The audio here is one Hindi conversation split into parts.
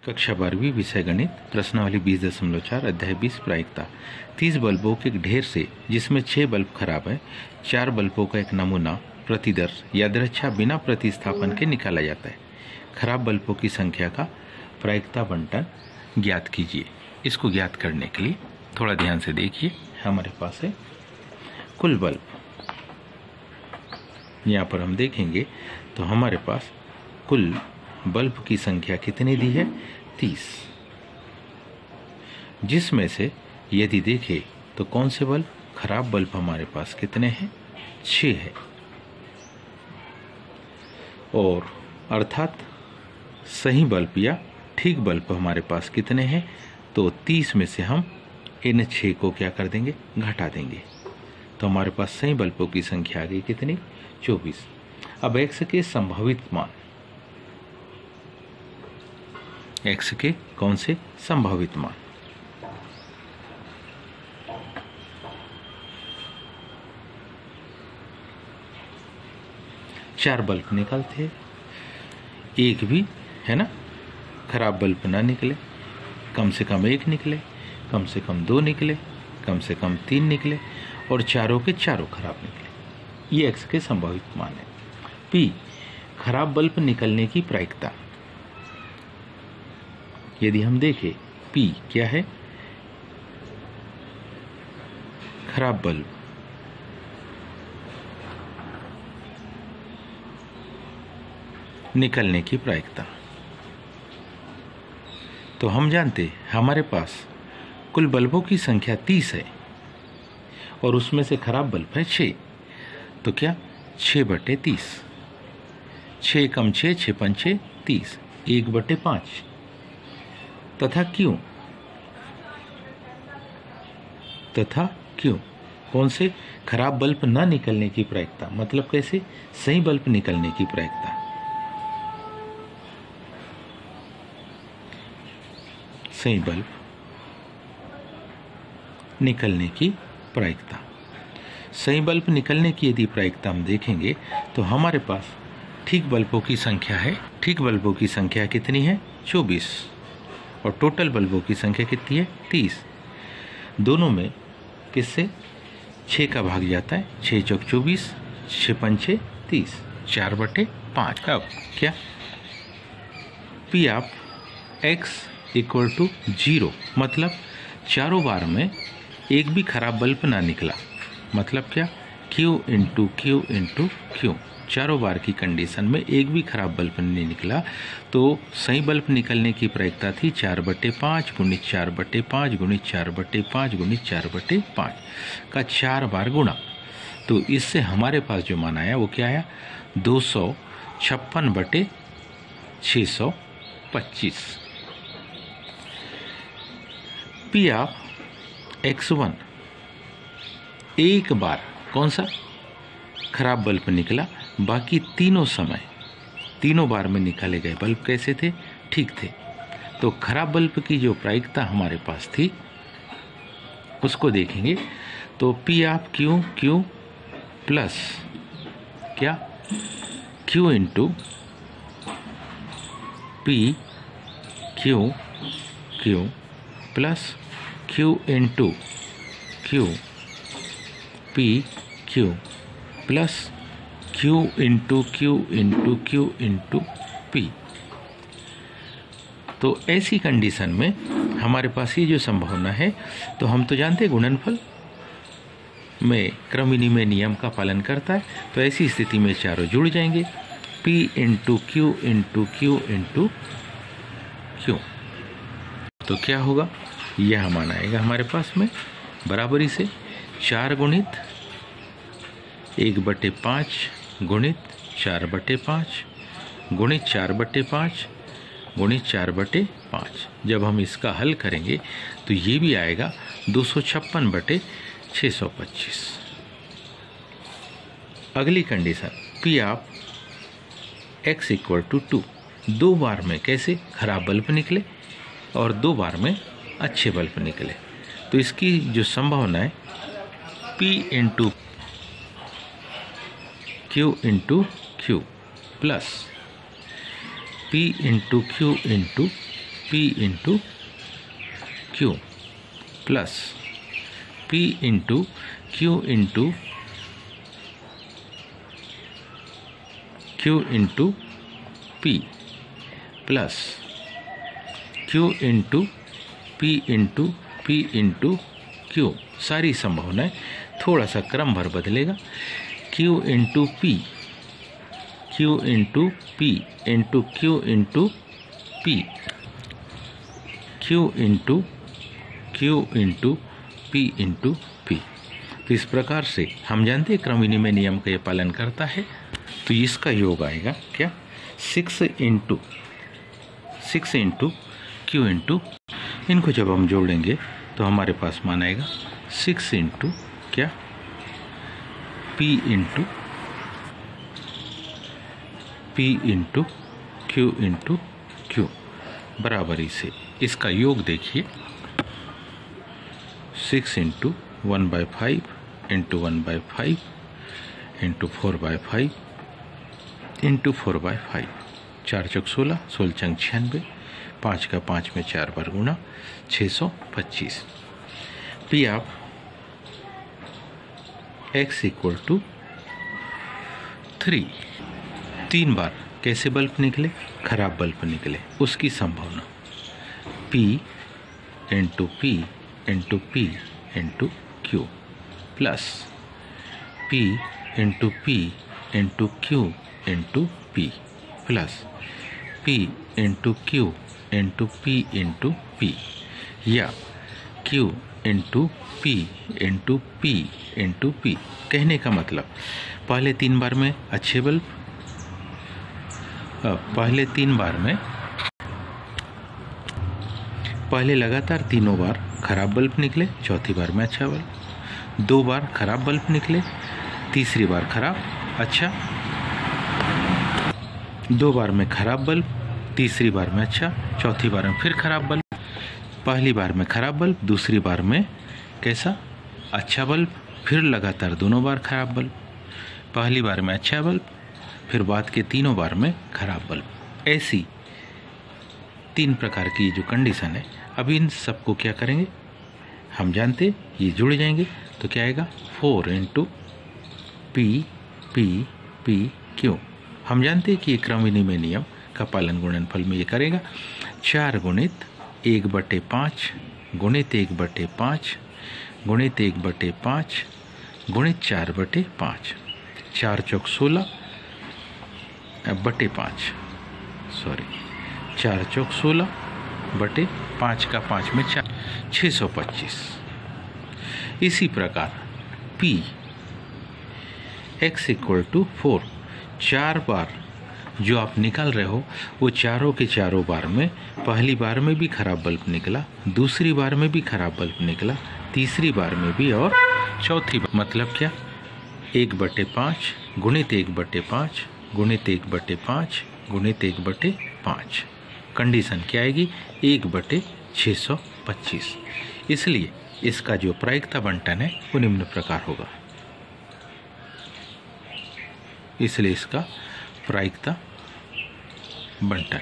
कक्षा 12वीं विषय गणित प्रश्नावली 20.4 अध्याय 20 प्रायिकता। 30 बल्बों के ढेर से जिसमें 6 बल्ब खराब है, 4 बल्बों का एक नमूना प्रतिदर्श यादृच्छा बिना प्रतिस्थापन के निकाला जाता है। खराब बल्बों की संख्या का प्रायिकता बंटन ज्ञात कीजिए। इसको ज्ञात करने के लिए थोड़ा ध्यान से देखिए। हमारे पास है कुल बल्ब। यहाँ पर हम देखेंगे तो हमारे पास कुल बल्ब की संख्या कितनी दी है? 30। जिसमें से यदि देखें तो कौन से बल्ब खराब बल्ब हमारे पास कितने हैं? 6 है। और अर्थात सही बल्ब या ठीक बल्ब हमारे पास कितने हैं? तो 30 में से हम इन 6 को क्या कर देंगे? घटा देंगे। तो हमारे पास सही बल्बों की संख्या आ गई कितनी? 24। अब x के संभावित मान, x के कौन से संभावित मान? चार बल्ब निकलते, एक भी है ना खराब बल्ब ना निकले, कम से कम 1 निकले, कम से कम 2 निकले, कम से कम 3 निकले और चारों के चारों खराब निकले। ये x के संभावित मान है। p खराब बल्ब निकलने की प्रायिकता। यदि हम देखें p क्या है? खराब बल्ब निकलने की प्रायिकता। तो हम जानते हमारे पास कुल बल्बों की संख्या 30 है और उसमें से खराब बल्ब है 6। तो क्या 6/30, 6 कम 6, 6 पंचे 30, 1/5 तथा क्यों कौन से खराब बल्ब ना निकलने की प्रायिकता, मतलब कैसे? सही बल्ब निकलने की प्रायिकता। सही बल्ब निकलने की प्रायिकता। सही बल्ब निकलने की यदि प्रायिकता हम देखेंगे तो हमारे पास ठीक बल्बों की संख्या है। ठीक बल्बों की संख्या कितनी है? 24 और टोटल बल्बों की संख्या कितनी है? 30। दोनों में किससे 6 का भाग जाता है? 6 चौक 24, 6 पंचे 30, 4/5। अब क्या p ऑफ x = 0, मतलब चारों बार में एक भी खराब बल्ब ना निकला। मतलब क्या? q × q × q, चारों बार की कंडीशन में एक भी खराब बल्ब नहीं निकला। तो सही बल्ब निकलने की प्रायिकता थी 4/5 गुणित 4/5 गुणित 4/5 गुणित 4/5 का 4 बार गुणा। तो इससे हमारे पास जो मान आया वो क्या आया? 256/625। p ऑफ x1 एक बार कौन सा खराब बल्ब निकला, बाकी तीनों बार में निकाले गए बल्ब कैसे थे? ठीक थे। तो खराब बल्ब की जो प्रायिकता हमारे पास थी उसको देखेंगे तो p ऑफ q प्लस क्या q × p q plus q × q p q plus q × q × q × p। तो ऐसी कंडीशन में हमारे पास ये जो संभावना है, तो हम तो जानते हैं गुणनफल में क्रम विनिमय नियम का पालन करता है। तो ऐसी स्थिति में चारों जुड़ जाएंगे। p × q × q × q। तो क्या होगा? यह मान आएगा हमारे पास में बराबरी से 4 गुणित 1/5 गुणित 4/5 गुणित 4/5 गुणित 4/5। जब हम इसका हल करेंगे तो ये भी आएगा 256/625। अगली कंडीशन p ऑफ x = 2। 2 बार में कैसे खराब बल्ब निकले और 2 बार में अच्छे बल्ब निकले। तो इसकी जो संभावना है p × q × q plus p × q × P into Q plus P into Q into P plus Q into P into P into Q। सारी संभावनाएं, थोड़ा सा क्रम भर बदलेगा। Q into P, Q into P into Q into P, Q into P into P। तो इस प्रकार से हम जानते हैं क्रम विनिमय नियम का ये पालन करता है। तो इसका योग आएगा क्या, 6 इंटू Q इंटू, इनको जब हम जोड़ेंगे तो हमारे पास मान आएगा 6 इंटू क्या, P इंटू Q बराबरी से इसका योग देखिए, 6 इंटू 1/5 इंटू 1/5 इंटू 4/5 इंटू 4/5, 4 चौक 16, 16 चंग 96, 5 का 5 में 4 बार गुणा, 625। पी आप x इक्वल टू 3, 3 बार कैसे बल्ब निकले, खराब बल्ब निकले, उसकी संभावना P into P into P into Q plus P into P into Q into P plus P into Q into P into P, या Q into P into P into P। कहने का मतलब पहले 3 बार में अच्छे बल्ब, पहले 3 बार में, पहले लगातार तीनों बार खराब बल्ब निकले, चौथी बार में अच्छा बल्ब, 2 बार खराब बल्ब निकले, तीसरी बार खराब अच्छा, 2 बार में खराब बल्ब, तीसरी बार में अच्छा, चौथी बार में फिर खराब बल्ब, पहली बार में खराब बल्ब, दूसरी बार में कैसा, अच्छा बल्ब, फिर लगातार दोनों बार खराब बल्ब, पहली बार में अच्छा बल्ब, फिर बाद के तीनों बार में खराब बल्ब। ऐसी 3 प्रकार की जो कंडीशन है, अभी इन सबको क्या करेंगे, हम जानते ये जुड़ जाएंगे तो क्या आएगा, 4 इंटू P Q। हम जानते हैं कि ये क्रम विनिमय नियम का पालन गुणनफल में ये करेगा, 4 गुणित 1/5 गुणित 1/5 गुणित 1/5 गुणित 4/5, 4 चौक 16 बटे 5, सॉरी 4 चौक 16 बटे 5 का 5 में 4, 625। इसी प्रकार P x इक्वल टू 4, 4 बार जो आप निकाल रहे हो वो चारों के चारों बार में, पहली बार में भी खराब बल्ब निकला, दूसरी बार में भी खराब बल्ब निकला, तीसरी बार में भी, और चौथी बार, मतलब क्या, 1/5 गुणित 1/5 गुणित 1/5 गुणित 1/5। कंडीशन क्या आएगी, 1/625। इसलिए इसका जो प्रायिकता बंटन है वो निम्न प्रकार होगा। इसलिए इसका प्रायिकता बंटन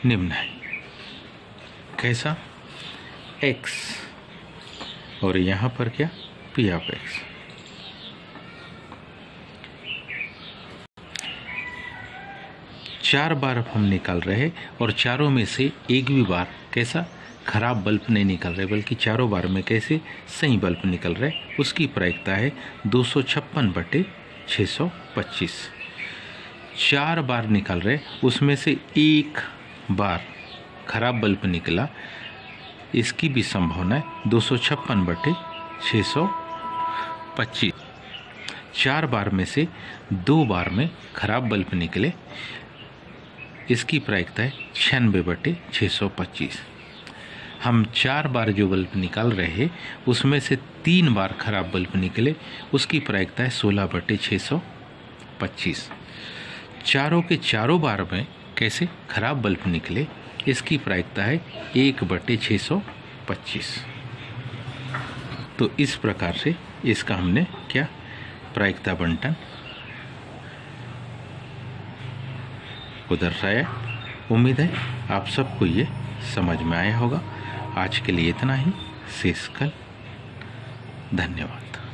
निम्न है। कैसा, x और यहाँ पर क्या, P ऑफ x। चार बार हम निकाल रहे हैं और चारों में से एक भी बार कैसा खराब बल्ब नहीं निकल रहे, बल्कि चारों बार में कैसे सही बल्ब निकल रहे, उसकी प्रायिकता है 256/625। 4 बार निकल रहे, उसमें से एक बार खराब बल्ब निकला, इसकी भी संभावना है 256/625। 4 बार में से 2 बार में खराब बल्ब निकले, इसकी प्रायिकता है 96/625। हम 4 बार जो बल्ब निकाल रहे हैं उसमें से 3 बार खराब बल्ब निकले, उसकी प्रायिकता है 16/625। चारों के चारों बार में कैसे खराब बल्ब निकले, इसकी प्रायिकता है 1/625। तो इस प्रकार से इसका हमने क्या प्रायिकता बंटन को दर्शाया। उम्मीद है आप सबको ये समझ में आया होगा। आज के लिए इतना ही, शेष कल। धन्यवाद।